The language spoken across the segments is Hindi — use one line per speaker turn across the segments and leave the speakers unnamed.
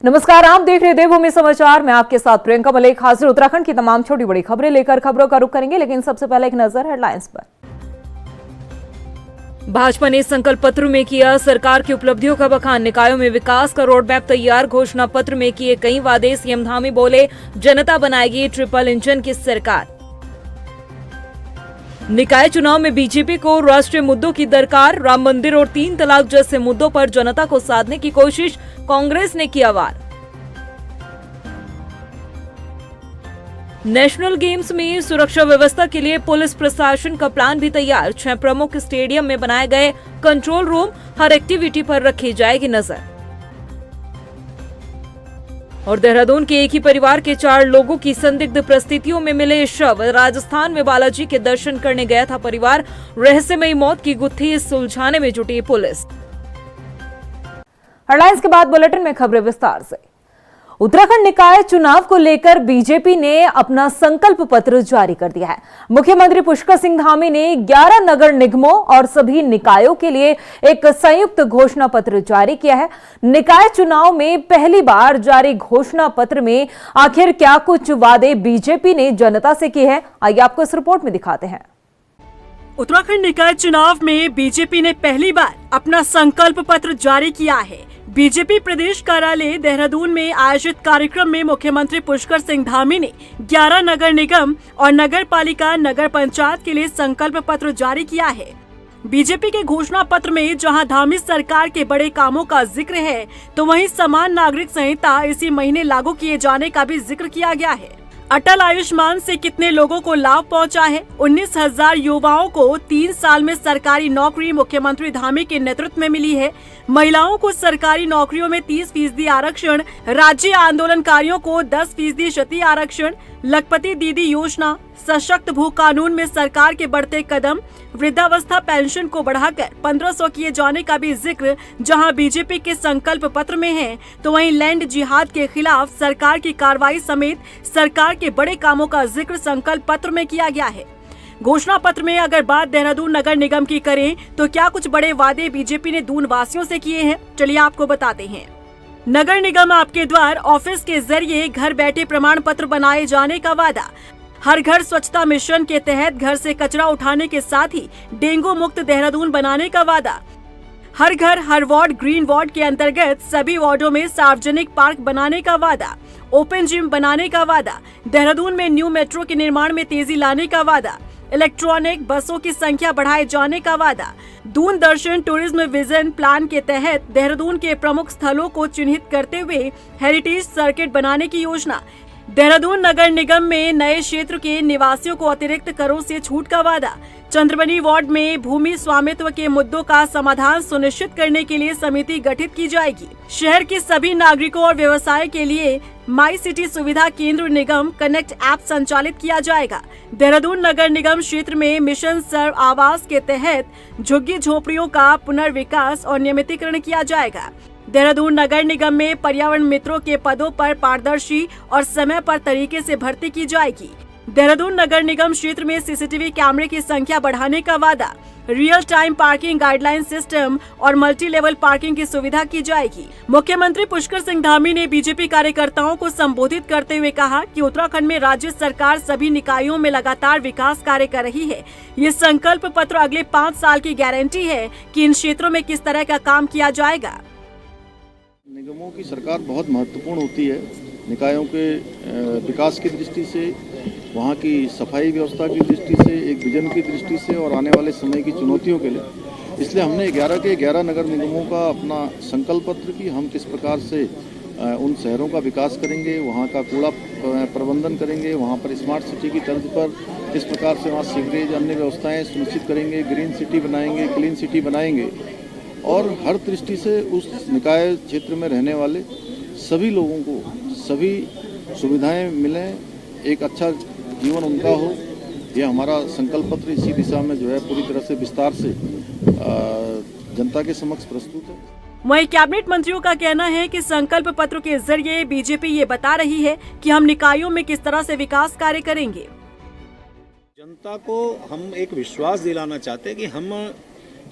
नमस्कार, आप देख रहे देवभूमि समाचार। मैं आपके साथ प्रियंका मलिक हाजिर उत्तराखंड की तमाम छोटी बड़ी खबरें लेकर खबरों का रुख करेंगे, लेकिन सबसे पहले एक नजर हेडलाइंस पर। भाजपा ने संकल्प पत्र में किया सरकार की उपलब्धियों का बखान, निकायों में विकास का रोड मैप तैयार, घोषणा पत्र में किए कई वादे, सीएम धामी बोले जनता बनाएगी ट्रिपल इंजन की सरकार। निकाय चुनाव में बीजेपी को राष्ट्रीय मुद्दों की दरकार, राम मंदिर और 3 तलाक जैसे मुद्दों पर जनता को साधने की कोशिश, कांग्रेस ने किया वार। नेशनल गेम्स में सुरक्षा व्यवस्था के लिए पुलिस प्रशासन का प्लान भी तैयार, 6 प्रमुख स्टेडियम में बनाए गए कंट्रोल रूम, हर एक्टिविटी पर रखी जाएगी नजर। और देहरादून के एक ही परिवार के 4 लोगों की संदिग्ध परिस्थितियों में मिले शव, राजस्थान में बालाजी के दर्शन करने गया था परिवार, रहस्यमयी मौत की गुत्थी सुलझाने में जुटी पुलिस। हेडलाइंस के बाद बुलेटिन में खबरें विस्तार से। उत्तराखंड निकाय चुनाव को लेकर बीजेपी ने अपना संकल्प पत्र जारी कर दिया है। मुख्यमंत्री पुष्कर सिंह धामी ने 11 नगर निगमों और सभी निकायों के लिए एक संयुक्त घोषणा पत्र जारी किया है। निकाय चुनाव में पहली बार जारी घोषणा पत्र में आखिर क्या कुछ वादे बीजेपी ने जनता से किए हैं, आइए आपको इस रिपोर्ट में दिखाते हैं।
उत्तराखंड निकाय चुनाव में बीजेपी ने पहली बार अपना संकल्प पत्र जारी किया है। बीजेपी प्रदेश कार्यालय देहरादून में आयोजित कार्यक्रम में मुख्यमंत्री पुष्कर सिंह धामी ने 11 नगर निगम और नगर पालिका नगर पंचायत के लिए संकल्प पत्र जारी किया है। बीजेपी के घोषणा पत्र में जहां धामी सरकार के बड़े कामों का जिक्र है, तो वहीं समान नागरिक संहिता इसी महीने लागू किए जाने का भी जिक्र किया गया है। अटल आयुष्मान से कितने लोगों को लाभ पहुंचा है? 19,000 युवाओं को 3 साल में सरकारी नौकरी मुख्यमंत्री धामी के नेतृत्व में मिली है। महिलाओं को सरकारी नौकरियों में 30% आरक्षण, राज्य आंदोलनकारियों को 10% क्षति आरक्षण, लखपति दीदी योजना, सशक्त भू कानून में सरकार के बढ़ते कदम, वृद्धावस्था पेंशन को बढ़ाकर 1500 किए जाने का भी जिक्र जहां बीजेपी के संकल्प पत्र में है, तो वहीं लैंड जिहाद के खिलाफ सरकार की कार्रवाई समेत सरकार के बड़े कामों का जिक्र संकल्प पत्र में किया गया है। घोषणा पत्र में अगर बात देहरादून नगर निगम की करें, तो क्या कुछ बड़े वादे बीजेपी ने दून वासियों से किए हैं, चलिए आपको बताते हैं। नगर निगम आपके द्वार ऑफिस के जरिए घर बैठे प्रमाण पत्र बनाए जाने का वादा, हर घर स्वच्छता मिशन के तहत घर से कचरा उठाने के साथ ही डेंगू मुक्त देहरादून बनाने का वादा, हर घर हर वार्ड ग्रीन वार्ड के अंतर्गत सभी वार्डों में सार्वजनिक पार्क बनाने का वादा, ओपन जिम बनाने का वादा, देहरादून में न्यू मेट्रो के निर्माण में तेजी लाने का वादा, इलेक्ट्रॉनिक बसों की संख्या बढ़ाए जाने का वादा, दूरदर्शन टूरिज्म विजन प्लान के तहत देहरादून के प्रमुख स्थलों को चिन्हित करते हुए हेरिटेज सर्किट बनाने की योजना, देहरादून नगर निगम में नए क्षेत्र के निवासियों को अतिरिक्त करों से छूट का वादा, चंद्रबनी वार्ड में भूमि स्वामित्व के मुद्दों का समाधान सुनिश्चित करने के लिए समिति गठित की जाएगी, शहर के सभी नागरिकों और व्यवसाय के लिए माई सिटी सुविधा केंद्र निगम कनेक्ट ऐप संचालित किया जाएगा, देहरादून नगर निगम क्षेत्र में मिशन सर्व आवास के तहत झुग्गी झोपड़ियों का पुनर्विकास और नियमितीकरण किया जाएगा, देहरादून नगर निगम में पर्यावरण मित्रों के पदों पर पारदर्शी और समय पर तरीके से भर्ती की जाएगी, देहरादून नगर निगम क्षेत्र में सीसीटीवी कैमरे की संख्या बढ़ाने का वादा, real time parking guideline system और मल्टी लेवल पार्किंग की सुविधा की जाएगी। मुख्यमंत्री पुष्कर सिंह धामी ने बीजेपी कार्यकर्ताओं को संबोधित करते हुए कहा कि उत्तराखंड में राज्य सरकार सभी निकायों में लगातार विकास कार्य कर रही है। ये संकल्प पत्र अगले 5 साल की गारंटी है कि इन क्षेत्रों में किस तरह का काम किया जाएगा।
निगमों की सरकार बहुत महत्वपूर्ण होती है निकायों के विकास की दृष्टि से, वहाँ की सफाई व्यवस्था की दृष्टि से, एक विजन की दृष्टि से और आने वाले समय की चुनौतियों के लिए। इसलिए हमने 11 के 11 नगर निगमों का अपना संकल्प पत्र की हम किस प्रकार से उन शहरों का विकास करेंगे, वहाँ का कूड़ा प्रबंधन करेंगे, वहाँ पर स्मार्ट सिटी की तर्ज पर किस प्रकार से वहाँ सीवरेज अन्य व्यवस्थाएँ सुनिश्चित करेंगे, ग्रीन सिटी बनाएंगे, क्लीन सिटी बनाएंगे और हर दृष्टि से उस निकाय क्षेत्र में रहने वाले सभी लोगों को सभी सुविधाएं मिलें, एक अच्छा जीवन उनका हो। यह हमारा संकल्प पत्र इसी दिशा में जो है पूरी तरह से विस्तार से जनता के समक्ष प्रस्तुत है।
वहीं कैबिनेट मंत्रियों का कहना है कि संकल्प पत्र के जरिए बीजेपी ये बता रही है कि हम निकायों में किस तरह से विकास कार्य करेंगे।
जनता को हम एक विश्वास दिलाना चाहते हैं कि हम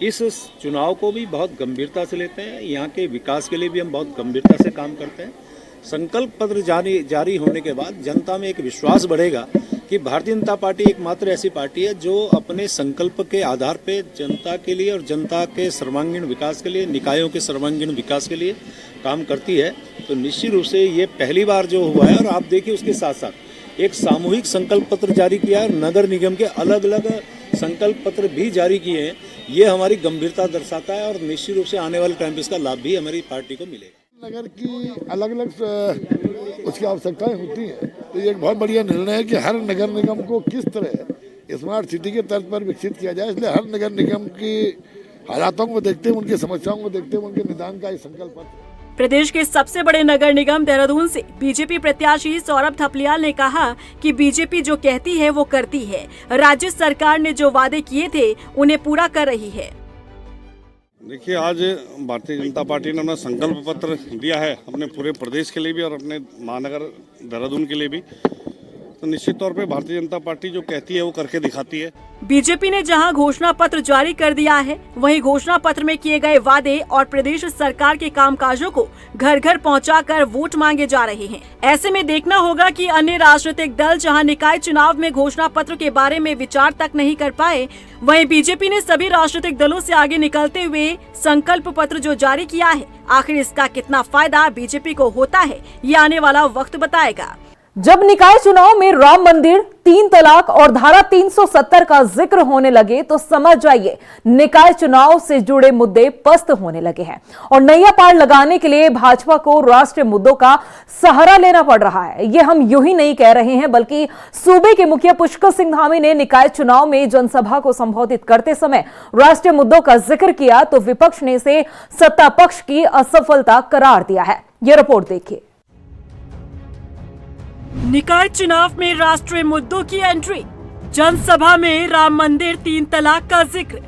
इस चुनाव को भी बहुत गंभीरता से लेते हैं, यहाँ के विकास के लिए भी हम बहुत गंभीरता से काम करते हैं। संकल्प पत्र जारी होने के बाद जनता में एक विश्वास बढ़ेगा कि भारतीय जनता पार्टी एकमात्र ऐसी पार्टी है जो अपने संकल्प के आधार पे जनता के लिए और जनता के सर्वांगीण विकास के लिए, निकायों के सर्वांगीण विकास के लिए काम करती है। तो निश्चित रूप से ये पहली बार जो हुआ है, और आप देखिए उसके साथ साथ एक सामूहिक संकल्प पत्र जारी किया है, नगर निगम के अलग अलग संकल्प पत्र भी जारी किए हैं। ये हमारी गंभीरता दर्शाता है और निश्चित रूप से आने वाले टाइम पे इसका लाभ भी हमारी पार्टी को मिलेगा।
नगर की अलग अलग उसकी आवश्यकताएं होती हैं, तो ये एक बहुत बढ़िया निर्णय है कि हर नगर निगम को किस तरह स्मार्ट सिटी के तर्ज पर विकसित किया जाए। इसलिए हर नगर निगम की हालातों को देखते हुए, उनकी समस्याओं को देखते हुए उनके निदान का एक संकल्प पत्र।
प्रदेश के सबसे बड़े नगर निगम देहरादून से बीजेपी प्रत्याशी सौरभ थपलियाल ने कहा कि बीजेपी जो कहती है वो करती है। राज्य सरकार ने जो वादे किए थे उन्हें पूरा कर रही है।
देखिए, आज भारतीय जनता पार्टी ने अपना संकल्प पत्र दिया है अपने पूरे प्रदेश के लिए भी और अपने महानगर देहरादून के लिए भी। तो निश्चित तौर पे भारतीय जनता पार्टी जो कहती है वो करके दिखाती है।
बीजेपी ने जहां घोषणा पत्र जारी कर दिया है, वहीं घोषणा पत्र में किए गए वादे और प्रदेश सरकार के कामकाजों को घर घर पहुंचाकर वोट मांगे जा रहे हैं। ऐसे में देखना होगा कि अन्य राजनीतिक दल जहां निकाय चुनाव में घोषणा पत्र के बारे में विचार तक नहीं कर पाए, वहीं बीजेपी ने सभी राजनीतिक दलों से आगे निकलते हुए संकल्प पत्र जो जारी किया है, आखिर इसका कितना फायदा बीजेपी को होता है, ये आने वाला वक्त बताएगा।
जब निकाय चुनाव में राम मंदिर, 3 तलाक और धारा 370 का जिक्र होने लगे तो समझ जाइए निकाय चुनाव से जुड़े मुद्दे पस्त होने लगे हैं और नैया पार लगाने के लिए भाजपा को राष्ट्रीय मुद्दों का सहारा लेना पड़ रहा है। ये हम यूं ही नहीं कह रहे हैं, बल्कि सूबे के मुखिया पुष्कर सिंह धामी ने निकाय चुनाव में जनसभा को संबोधित करते समय राष्ट्रीय मुद्दों का जिक्र किया तो विपक्ष ने इसे सत्ता पक्ष की असफलता करार दिया है। यह रिपोर्ट देखिए।
निकाय चुनाव में राष्ट्रीय मुद्दों की एंट्री, जनसभा में राम मंदिर, 3 तलाक का जिक्र,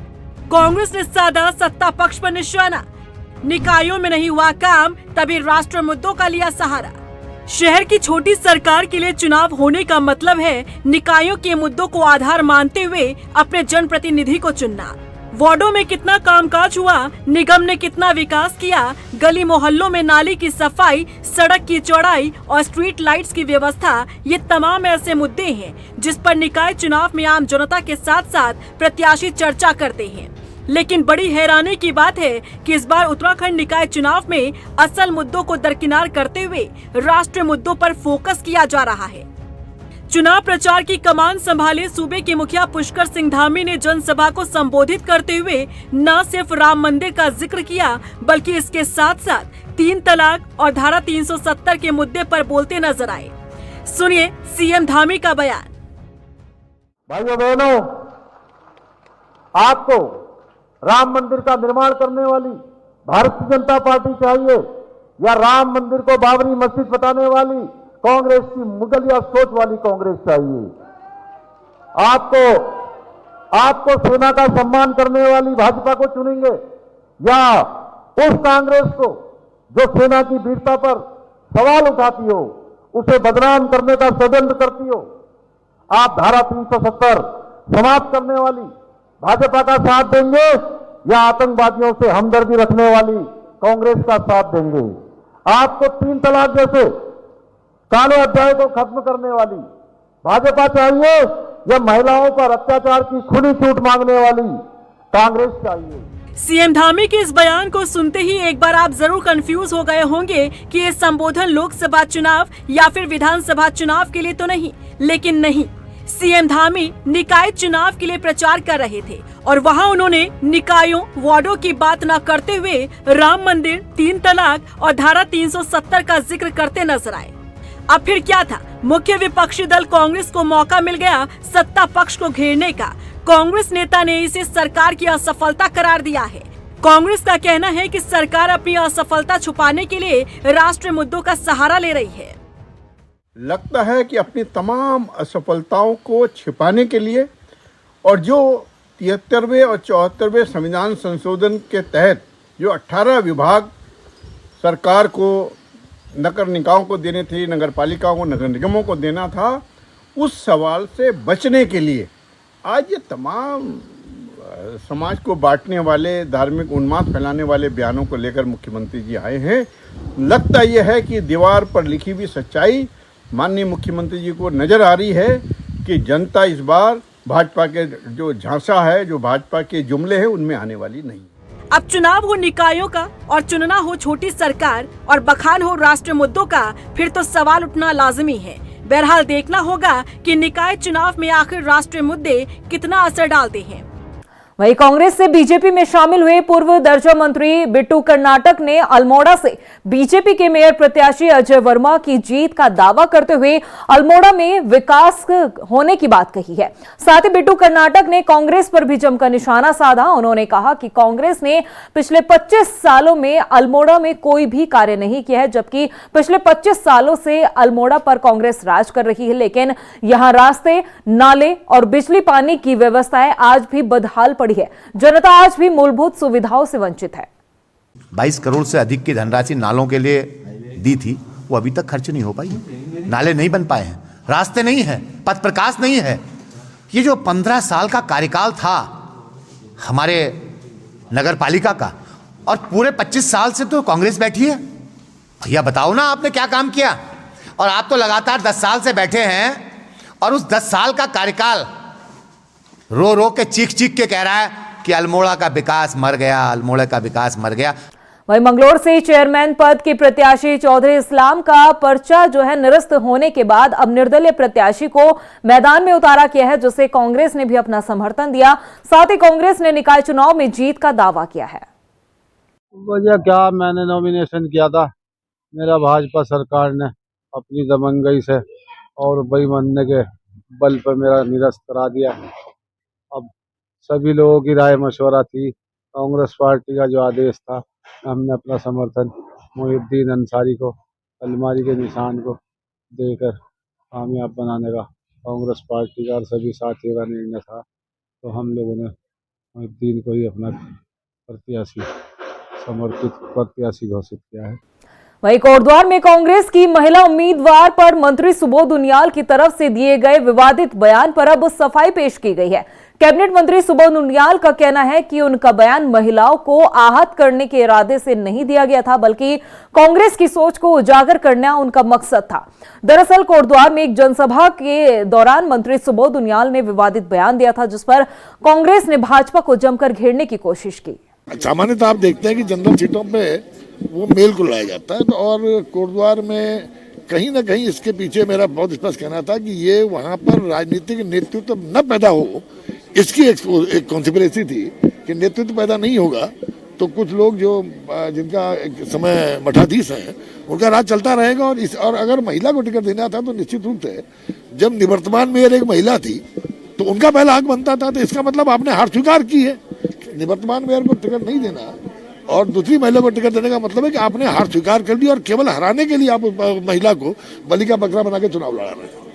कांग्रेस ने साधा सत्ता पक्ष पर निशाना, निकायों में नहीं हुआ काम तभी राष्ट्रीय मुद्दों का लिया सहारा। शहर की छोटी सरकार के लिए चुनाव होने का मतलब है निकायों के मुद्दों को आधार मानते हुए अपने जनप्रतिनिधि को चुनना। वार्डों में कितना कामकाज हुआ, निगम ने कितना विकास किया, गली मोहल्लों में नाली की सफाई, सड़क की चौड़ाई और स्ट्रीट लाइट्स की व्यवस्था, ये तमाम ऐसे मुद्दे हैं जिस पर निकाय चुनाव में आम जनता के साथ साथ प्रत्याशी चर्चा करते हैं। लेकिन बड़ी हैरानी की बात है कि इस बार उत्तराखंड निकाय चुनाव में असल मुद्दों को दरकिनार करते हुए राष्ट्रीय मुद्दों पर फोकस किया जा रहा है। चुनाव प्रचार की कमान संभाले सूबे के मुखिया पुष्कर सिंह धामी ने जनसभा को संबोधित करते हुए न सिर्फ राम मंदिर का जिक्र किया, बल्कि इसके साथ साथ 3 तलाक और धारा 370 के मुद्दे पर बोलते नजर आए। सुनिए सीएम धामी का बयान।
भाइयों बहनों, आपको राम मंदिर का निर्माण करने वाली भारतीय जनता पार्टी चाहिए या राम मंदिर को बाबरी मस्जिद बताने वाली कांग्रेस की मुगलिया सोच वाली कांग्रेस चाहिए? आपको सेना का सम्मान करने वाली भाजपा को चुनेंगे या उस कांग्रेस को जो सेना की वीरता पर सवाल उठाती हो, उसे बदनाम करने का षड्यंत्र करती हो? आप धारा 370 समाप्त करने वाली भाजपा का साथ देंगे या आतंकवादियों से हमदर्दी रखने वाली कांग्रेस का साथ देंगे? आपको 3 तलाक जैसे काले अध्याय को खत्म करने वाली भाजपा चाहिए या महिलाओं पर अत्याचार की खुली छूट मांगने वाली कांग्रेस चाहिए?
सीएम धामी के इस बयान को सुनते ही एक बार आप जरूर कंफ्यूज हो गए होंगे कि ये संबोधन लोकसभा चुनाव या फिर विधानसभा चुनाव के लिए तो नहीं। लेकिन नहीं, सीएम धामी निकाय चुनाव के लिए प्रचार कर रहे थे और वहां उन्होंने निकायों, वार्डों की बात न करते हुए राम मंदिर, 3 तलाक और धारा 370 का जिक्र करते नजर आए। अब फिर क्या था? मुख्य विपक्षी दल कांग्रेस को मौका मिल गया सत्ता पक्ष को घेरने का। कांग्रेस नेता ने इसे सरकार की असफलता करार दिया है। कांग्रेस का कहना है कि सरकार अपनी असफलता छुपाने के लिए राष्ट्रीय मुद्दों का सहारा ले रही है।
लगता है कि अपनी तमाम असफलताओं को छिपाने के लिए और जो 73वें और 74वें संविधान संशोधन के तहत जो 18 विभाग सरकार को, नगर निकायों को देने थे, नगर पालिकाओं को, नगर निगमों को देना था, उस सवाल से बचने के लिए आज ये तमाम समाज को बांटने वाले, धार्मिक उन्माद फैलाने वाले बयानों को लेकर मुख्यमंत्री जी आए हैं। लगता यह है कि दीवार पर लिखी हुई सच्चाई माननीय मुख्यमंत्री जी को नज़र आ रही है कि जनता इस बार भाजपा के जो झांसा है, जो भाजपा के जुमले हैं, उनमें आने वाली नहीं।
अब चुनाव हो निकायों का और चुनना हो छोटी सरकार और बखान हो राष्ट्रीय मुद्दों का, फिर तो सवाल उठना लाजमी है। बहरहाल देखना होगा कि निकाय चुनाव में आखिर राष्ट्रीय मुद्दे कितना असर डालते हैं।
वहीं कांग्रेस से बीजेपी में शामिल हुए पूर्व दर्जा मंत्री बिट्टू कर्नाटक ने अल्मोड़ा से बीजेपी के मेयर प्रत्याशी अजय वर्मा की जीत का दावा करते हुए अल्मोड़ा में विकास होने की बात कही है। साथ ही बिट्टू कर्नाटक ने कांग्रेस पर भी जमकर निशाना साधा। उन्होंने कहा कि कांग्रेस ने पिछले 25 सालों में अल्मोड़ा में कोई भी कार्य नहीं किया है, जबकि पिछले 25 सालों से अल्मोड़ा पर कांग्रेस राज कर रही है, लेकिन यहां रास्ते, नाले और बिजली पानी की व्यवस्थाएं आज भी बदहाल पड़ी है। जनता आज भी मूलभूत सुविधाओं से वंचित है।
22 करोड़ से अधिक की धनराशि नालों के लिए दी थी, वो अभी तक खर्च नहीं हो पाई। नाले नहीं बन पाए हैं, रास्ते नहीं है, पथ प्रकाश नहीं है। ये जो 15 साल का कार्यकाल था हमारे नगर पालिका का, और पूरे 25 साल से तो कांग्रेस बैठी है। भैया बताओ ना, आपने क्या काम किया? और आप तो लगातार 10 साल से बैठे हैं, और उस 10 साल का कार्यकाल रो रो के चीख चीख के कह रहा है कि अल्मोड़ा का विकास मर गया, अल्मोड़ा का विकास मर गया।
वहीं मंगलोर से चेयरमैन पद के प्रत्याशी चौधरी इस्लाम का पर्चा जो है निरस्त होने के बाद अब निर्दलीय प्रत्याशी को मैदान में उतारा गया है, जिसे कांग्रेस ने भी अपना समर्थन दिया। साथ ही कांग्रेस ने निकाय चुनाव में जीत का दावा किया है।
वजह क्या, मैंने नॉमिनेशन किया था, मेरा भाजपा सरकार ने अपनी दबंगई से और बेईमानी के बल पर मेरा निरस्त करा दिया। अब सभी लोगों की राय मशवरा थी, कांग्रेस पार्टी का जो आदेश था, हमने अपना समर्थन मोहिउद्दीन अंसारी को अलमारी के निशान को देकर कामयाब बनाने का कांग्रेस पार्टी का और सभी साथियों का निर्णय था। तो हम लोगों ने मोहिउद्दीन को ही अपना प्रत्याशी, समर्पित प्रत्याशी घोषित किया है।
वहीं कोटद्वार में कांग्रेस की महिला उम्मीदवार पर मंत्री सुबोध उनियाल की तरफ से दिए गए विवादित बयान पर अब सफाई पेश की गई है। कैबिनेट मंत्री सुबोध उनियाल का कहना है कि उनका बयान महिलाओं को आहत करने के इरादे से नहीं दिया गया था, बल्कि कांग्रेस की सोच को उजागर करना उनका मकसद था। दरअसल कोटद्वार में एक जनसभा के दौरान मंत्री सुबोध उनियाल ने विवादित बयान दिया था, जिस पर कांग्रेस ने भाजपा को जमकर घेरने की कोशिश की।
सामान्यतः आप देखते हैं कि जनरल सीटों पे वो मेल को लाया जाता है, और कोटद्वार में कहीं ना कहीं इसके पीछे मेरा बहुत स्पष्ट कहना था कि ये वहाँ पर राजनीतिक नेतृत्व न पैदा हो, इसकी एक कॉन्स्पिरेसी थी कि नेतृत्व पैदा नहीं होगा तो कुछ लोग जो जिनका एक समय मठाधीश हैं उनका राज चलता रहेगा। और अगर महिला को टिकट देना था तो निश्चित रूप से जब निवर्तमान मेयर एक महिला थी तो उनका पहला हक बनता था। तो इसका मतलब आपने हार स्वीकार की है। निवर्तमान मेयर को टिकट नहीं देना और दूसरी महिला को टिकट देने का मतलब है कि आपने हार स्वीकार कर ली और केवल हराने के लिए आप उस महिला को बलि का बकरा बना के चुनाव लड़ा रहे हैं।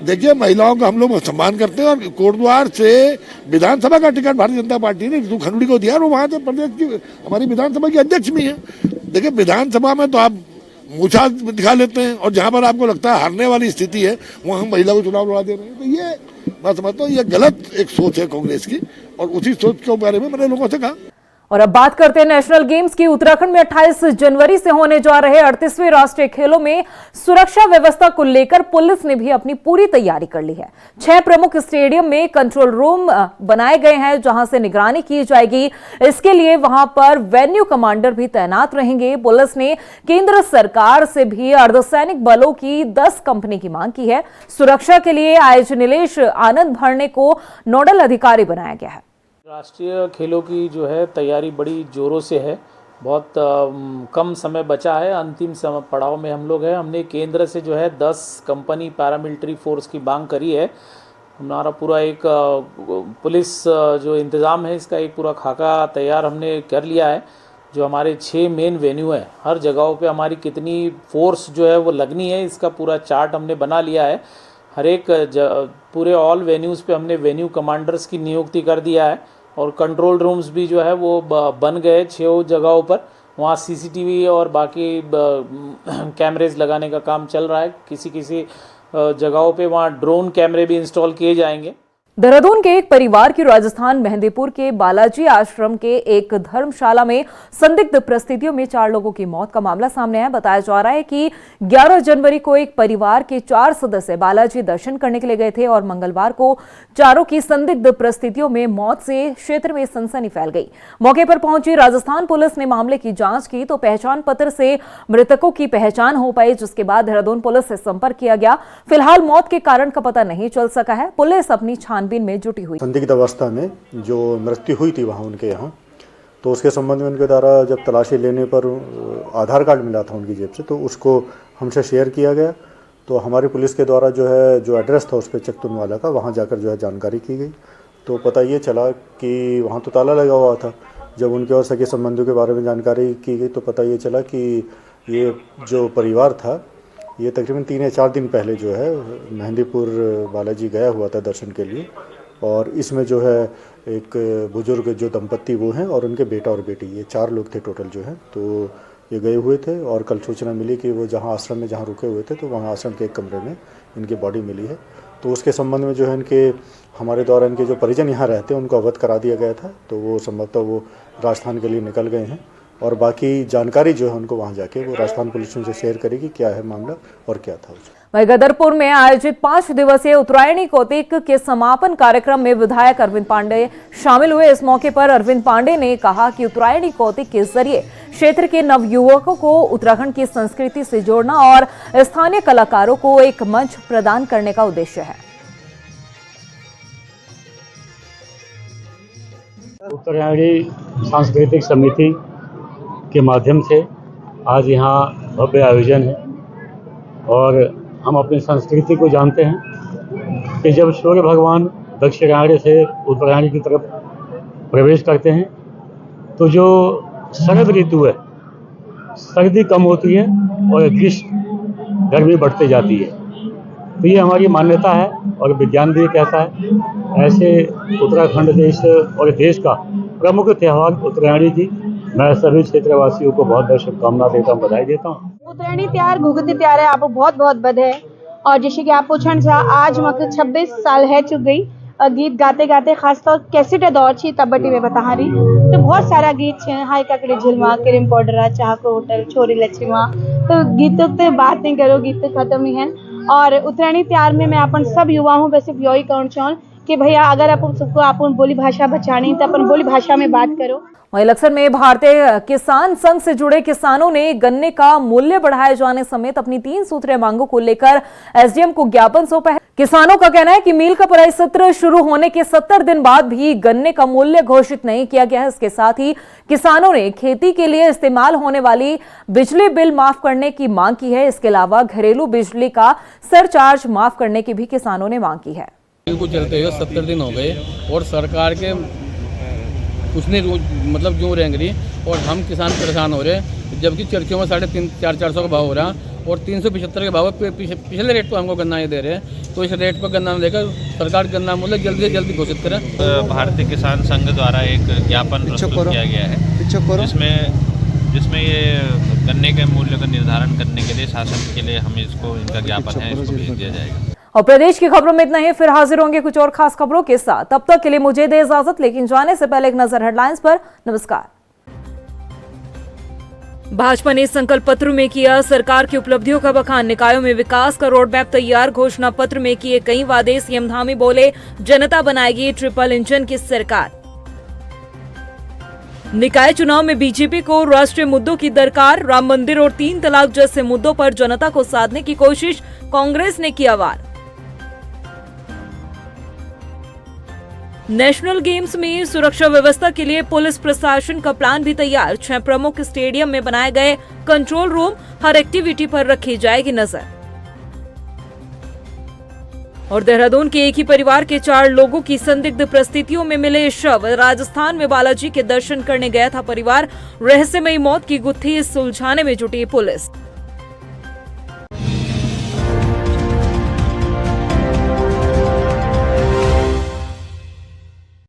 देखिए महिलाओं का हम लोग सम्मान करते हैं, और कोटद्वार से विधानसभा का टिकट भारतीय जनता पार्टी ने रितु खनूड़ी को दिया, और वहाँ से प्रदेश की हमारी विधानसभा की अध्यक्ष भी है। देखिए विधानसभा में तो आप मूछा दिखा लेते हैं, और जहाँ पर आपको लगता है हारने वाली स्थिति है वहाँ हम महिला को चुनाव लड़ा दे रहे हैं। तो ये मैं समझता हूँ ये गलत एक सोच है कांग्रेस की, और उसी सोच के बारे में मैंने लोगों से कहा।
और अब बात करते हैं नेशनल गेम्स की। उत्तराखंड में 28 जनवरी से होने जा रहे 38वें राष्ट्रीय खेलों में सुरक्षा व्यवस्था को लेकर पुलिस ने भी अपनी पूरी तैयारी कर ली है। 6 प्रमुख स्टेडियम में कंट्रोल रूम बनाए गए हैं, जहां से निगरानी की जाएगी। इसके लिए वहां पर वेन्यू कमांडर भी तैनात रहेंगे। पुलिस ने केंद्र सरकार से भी अर्धसैनिक बलों की 10 कंपनी की मांग की है। सुरक्षा के लिए आईजी नीलेश आनंद भरने को नोडल अधिकारी बनाया गया है।
राष्ट्रीय खेलों की जो है तैयारी बड़ी ज़ोरों से है। बहुत कम समय बचा है, अंतिम पड़ाव में हम लोग हैं। हमने केंद्र से जो है 10 कंपनी पैरामिलिट्री फोर्स की मांग करी है। हमारा पूरा एक पुलिस जो इंतज़ाम है इसका एक पूरा खाका तैयार हमने कर लिया है। जो हमारे 6 मेन वेन्यू है, हर जगहों पे हमारी कितनी फोर्स जो है वो लगनी है, इसका पूरा चार्ट हमने बना लिया है। हर एक पूरे ऑल वेन्यूज़ पे हमने वेन्यू कमांडर्स की नियुक्ति कर दिया है, और कंट्रोल रूम्स भी जो है वो बन गए 6 जगहों पर। वहाँ सीसीटीवी और बाकी कैमरेज लगाने का काम चल रहा है। किसी जगहों पे वहाँ ड्रोन कैमरे भी इंस्टॉल किए जाएंगे।
देहरादून के एक परिवार की राजस्थान मेहंदीपुर के बालाजी आश्रम के एक धर्मशाला में संदिग्ध परिस्थितियों में 4 लोगों की मौत का मामला सामने आया। बताया जा रहा है कि 11 जनवरी को एक परिवार के 4 सदस्य बालाजी दर्शन करने के लिए गए थे और मंगलवार को चारों की संदिग्ध परिस्थितियों में मौत से क्षेत्र में सनसनी फैल गई। मौके पर पहुंची राजस्थान पुलिस ने मामले की जांच की तो पहचान पत्र से मृतकों की पहचान हो पाई, जिसके बाद देहरादून पुलिस से संपर्क किया गया। फिलहाल मौत के कारण का पता नहीं चल सका है। पुलिस अपनी छानबीन में जुटी हुई।
संदिग्ध अवस्था में जो मृत्यु हुई थी वहाँ उनके यहाँ, तो उसके संबंध में उनके द्वारा जब तलाशी लेने पर आधार कार्ड मिला था उनकी जेब से, तो उसको हमसे शेयर किया गया। तो हमारी पुलिस के द्वारा जो एड्रेस था उस पर चकतुनवाला का, वहाँ जाकर जानकारी की गई। तो पता ये चला कि वहाँ तो ताला लगा हुआ था। जब उनके और सगे संबंधियों के बारे में जानकारी की गई तो पता ये चला कि ये जो परिवार था ये तकरीबन 3 या 4 दिन पहले मेहंदीपुर बालाजी गया हुआ था दर्शन के लिए, और इसमें एक बुजुर्ग जो दंपत्ति वो हैं और उनके बेटा और बेटी, ये 4 लोग थे टोटल तो ये गए हुए थे। और कल सूचना मिली कि वो जहाँ आश्रम में जहाँ रुके हुए थे तो वहाँ आश्रम के एक कमरे में इनकी बॉडी मिली है। तो उसके संबंध में इनके हमारे द्वारा इनके जो परिजन यहाँ रहते हैं उनको अवगत करा दिया गया था। तो वो संभवतः वो राजस्थान के लिए निकल गए हैं और बाकी जानकारी उनको वहाँ जाके वो राजस्थान पुलिस उनसे शेयर करेगी क्या है मामला और क्या था।
वहीं गदरपुर में आयोजित 5 दिवसीय उत्तरायणी कौतिक के समापन कार्यक्रम में विधायक अरविंद पांडे शामिल हुए। इस मौके पर अरविंद पांडे ने कहा कि उत्तरायणी कौतिक के जरिए क्षेत्र के नवयुवकों को उत्तराखंड की संस्कृति से जोड़ना और स्थानीय कलाकारों को एक मंच प्रदान करने का उद्देश्य है।
उत्तरायणी सांस्कृतिक समिति के माध्यम से आज यहाँ भव्य आयोजन है और हम अपनी संस्कृति को जानते हैं कि जब सूर्य भगवान दक्षिणायण से उत्तरायण की तरफ प्रवेश करते हैं तो जो शरद ऋतु है, सर्दी कम होती है और ग्रीष्म गर्मी बढ़ती जाती है। तो ये हमारी मान्यता है और विज्ञान भी कहता है। ऐसे उत्तराखंड देश और देश का प्रमुख त्यौहार उत्तरायणी की मैं सभी क्षेत्रवासियों को बहुत बहुत शुभकामना देता हूँ, बधाई देता हूँ।
उत्तरायणी त्योहार घुघुती त्योहार है, आपको बहुत बहुत बधाई। और जैसे कि आप पूछना चाह, आज मतलब 26 साल है चुक गई गीत गाते गाते, खासतौर कैसेट दौर छी तब बटी में बता रही तो बहुत सारा गीत छे, हाय ककड़े झिलमा, क्रीम पाउडर, चाह को होटल, छोरी लक्ष्मा, तो गीतों तो बात नहीं करो, गीत तो खत्म नहीं है। और उत्तरायणी त्योहार में मैं अपन सब युवाओं को सिर्फ यही कहना चाहूँ कि भैया अगर अपन सबको अपन बोली भाषा बचानी तो अपन बोली भाषा में बात करो।
वहीं लक्सर में भारतीय किसान संघ से जुड़े किसानों ने गन्ने का मूल्य बढ़ाए जाने समेत अपनी 3 सूत्रीय मांगों को लेकर एसडीएम को ज्ञापन सौंपा है। किसानों का कहना है कि मील का पराई सत्र शुरू होने के 70 दिन बाद भी गन्ने का मूल्य घोषित नहीं किया गया है। इसके साथ ही किसानों ने खेती के लिए इस्तेमाल होने वाली बिजली बिल माफ करने की मांग की है। इसके अलावा घरेलू बिजली का सरचार्ज माफ करने की भी किसानों ने मांग की है।
को चलते हुए 70 दिन हो गए और सरकार के उसने मतलब जो रेंग रही और हम किसान परेशान हो रहे, जबकि चर्चियों में 350-400 का भाव हो रहा और 375 के भाव पिछले रेट पर हमको गन्ना ये दे रहे हैं। तो इस रेट पर गन्ना देकर सरकार गन्ना मूल्य जल्दी से जल्दी घोषित करे।
भारतीय किसान संघ द्वारा एक ज्ञापन प्रस्तुत किया गया है जिसमें ये गन्ने के मूल्य का निर्धारण करने के लिए शासन के लिए हम इसको इनका ज्ञापन है, इसको भेज दिया जाएगा।
और प्रदेश की खबरों में इतना ही, फिर हाजिर होंगे कुछ और खास खबरों के साथ। तब तक के लिए मुझे दे इजाजत, लेकिन जाने से पहले एक नजर हेडलाइंस पर। नमस्कार। भाजपा ने संकल्प पत्र में किया सरकार की उपलब्धियों का बखान, निकायों में विकास का रोड मैप तैयार, घोषणा पत्र में किए कई वादे, सीएम धामी बोले जनता बनाएगी ट्रिपल इंजन की सरकार। निकाय चुनाव में बीजेपी को राष्ट्रीय मुद्दों की दरकार, राम मंदिर और 3 तलाक जैसे मुद्दों पर जनता को साधने की कोशिश, कांग्रेस ने किया वार। नेशनल गेम्स में सुरक्षा व्यवस्था के लिए पुलिस प्रशासन का प्लान भी तैयार, 6 प्रमुख स्टेडियम में बनाए गए कंट्रोल रूम, हर एक्टिविटी पर रखी जाएगी नजर। और देहरादून के एक ही परिवार के 4 लोगों की संदिग्ध परिस्थितियों में मिले शव, राजस्थान में बालाजी के दर्शन करने गया था परिवार, रहस्यमयी मौत की गुत्थी सुलझाने में जुटी पुलिस।